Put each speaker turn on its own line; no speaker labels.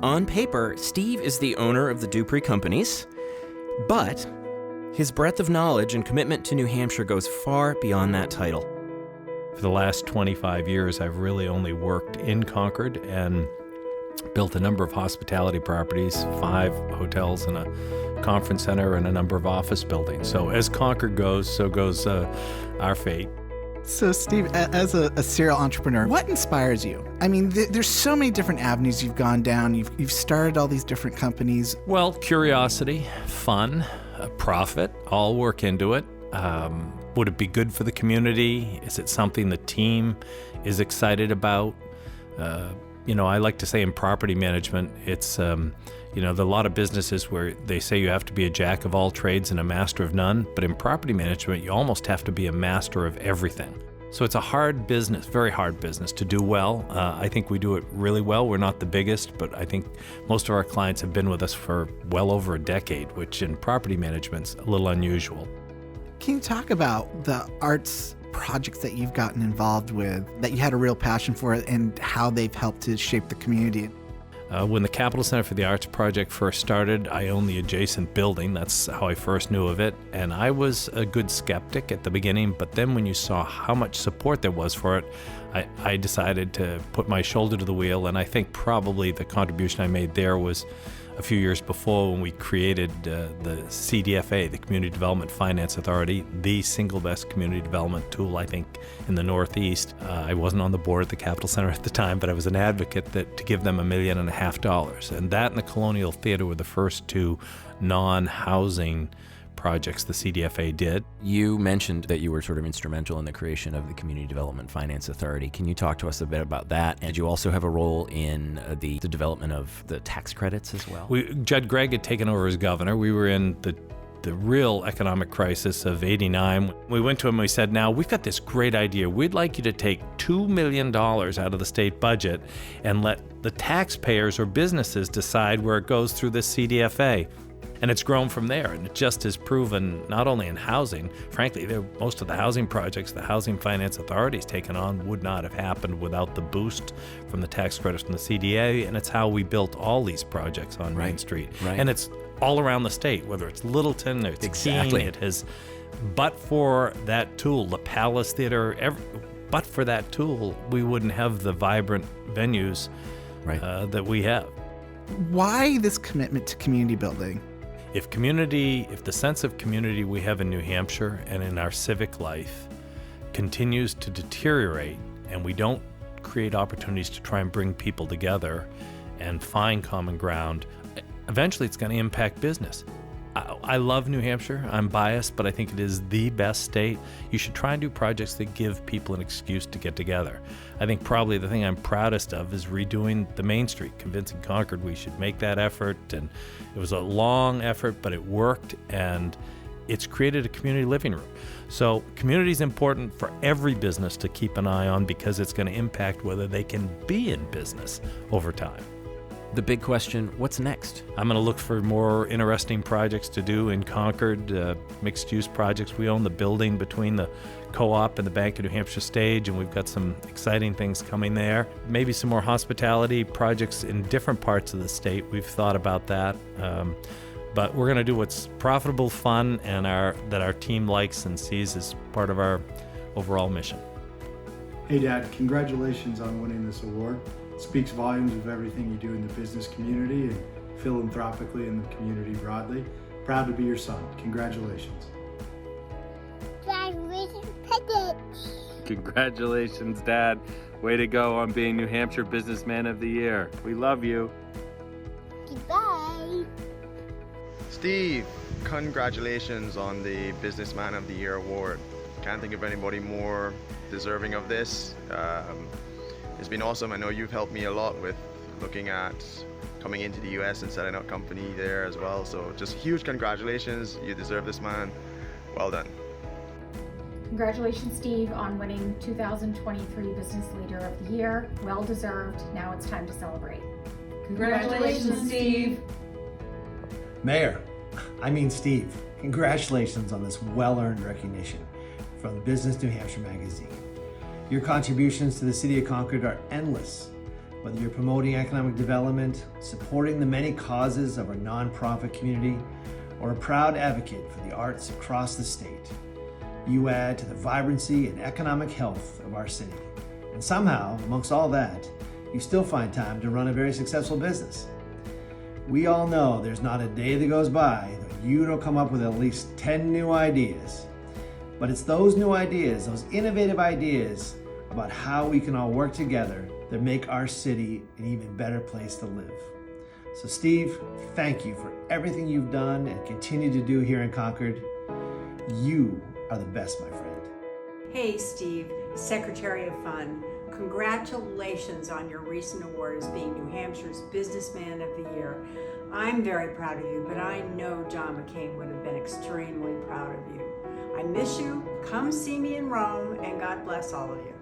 On paper, Steve is the owner of the Duprey companies, but his breadth of knowledge and commitment to New Hampshire goes far beyond that title.
For the last 25 years, I've really only worked in Concord and built a number of hospitality properties, 5 hotels and a conference center and a number of office buildings. So as Concord goes, so goes our fate.
So Steve, as a serial entrepreneur, what inspires you? I mean, there's so many different avenues you've gone down. You've started all these different companies.
Well, curiosity, fun, profit, all work into it. Would it be good for the community? Is it something the team is excited about? I like to say in property management, it's, there are a lot of businesses where they say you have to be a jack of all trades and a master of none, but in property management, you almost have to be a master of everything. So it's a hard business, very hard business to do well. I think we do it really well. We're not the biggest, but I think most of our clients have been with us for well over a decade, which in property management's a little unusual.
Can you talk about the arts projects that you've gotten involved with, that you had a real passion for, and how they've helped to shape the community?
When the Capital Center for the Arts project first started, I owned the adjacent building. That's how I first knew of it. And I was a good skeptic at the beginning, but then when you saw how much support there was for it, I decided to put my shoulder to the wheel. And I think probably the contribution I made there was a few years before when we created the CDFA, the Community Development Finance Authority, the single best community development tool, I think, in the Northeast. I wasn't on the board at the Capital Center at the time, but I was an advocate to give them $1.5 million. And that and the Colonial Theater were the first 2 non-housing projects the CDFA did.
You mentioned that you were sort of instrumental in the creation of the Community Development Finance Authority. Can you talk to us a bit about that? And you also have a role in the development of the tax credits as well?
Judd Gregg had taken over as governor. We were in the real economic crisis of '89. We went to him and we said, now we've got this great idea. We'd like you to take $2 million out of the state budget and let the taxpayers or businesses decide where it goes through this CDFA. And it's grown from there, and it just has proven, not only in housing, frankly, most of the housing projects the Housing Finance Authority's taken on would not have happened without the boost from the tax credits from the CDA, and it's how we built all these projects on Main Street.
Right.
And it's all around the state, whether it's Littleton or it's
Exactly.
Keene, it has, but for that tool, the Palace Theater, but for that tool, we wouldn't have the vibrant venues that we have.
Why this commitment to community building?
If the sense of community we have in New Hampshire and in our civic life continues to deteriorate, and we don't create opportunities to try and bring people together and find common ground, eventually it's going to impact business. I love New Hampshire. I'm biased, but I think it is the best state. You should try and do projects that give people an excuse to get together. I think probably the thing I'm proudest of is redoing the Main Street, convincing Concord we should make that effort. And it was a long effort, but it worked, and it's created a community living room. So community is important for every business to keep an eye on, because it's going to impact whether they can be in business over time.
The big question, what's next?
I'm going to look for more interesting projects to do in Concord, mixed-use projects. We own the building between the Co-op and the Bank of New Hampshire stage, and we've got some exciting things coming there. Maybe some more hospitality projects in different parts of the state. We've thought about that. But we're going to do what's profitable, fun, and that our team likes and sees as part of our overall mission.
Hey Dad, congratulations on winning this award. It speaks volumes of everything you do in the business community and philanthropically in the community broadly. Proud to be your son. Congratulations.
Congratulations, Dad. Way to go on being New Hampshire Businessman of the Year. We love you.
Goodbye.
Steve, congratulations on the Businessman of the Year award. Can't think of anybody more deserving of this. It's been awesome. I know you've helped me a lot with looking at coming into the US and setting up company there as well. So just huge congratulations. You deserve this, man. Well done.
Congratulations, Steve, on winning 2023 Business Leader of the Year. Well deserved. Now it's time to celebrate.
Congratulations, Steve.
Mayor, Steve, congratulations on this well-earned recognition from the Business New Hampshire magazine. Your contributions to the City of Concord are endless, Whether you're promoting economic development, supporting the many causes of our nonprofit community, or a proud advocate for the arts across the state, you add to the vibrancy and economic health of our city. And somehow, amongst all that, you still find time to run a very successful business. We all know there's not a day that goes by that you don't come up with at least 10 new ideas. But it's those new ideas, those innovative ideas about how we can all work together that make our city an even better place to live. So Steve, thank you for everything you've done and continue to do here in Concord. You are the best, my friend.
Hey Steve, Secretary of Fun. Congratulations on your recent award as being New Hampshire's Businessman of the Year. I'm very proud of you, but I know John McCain would have been extremely proud of you. I miss you. Come see me in Rome, and God bless all of you.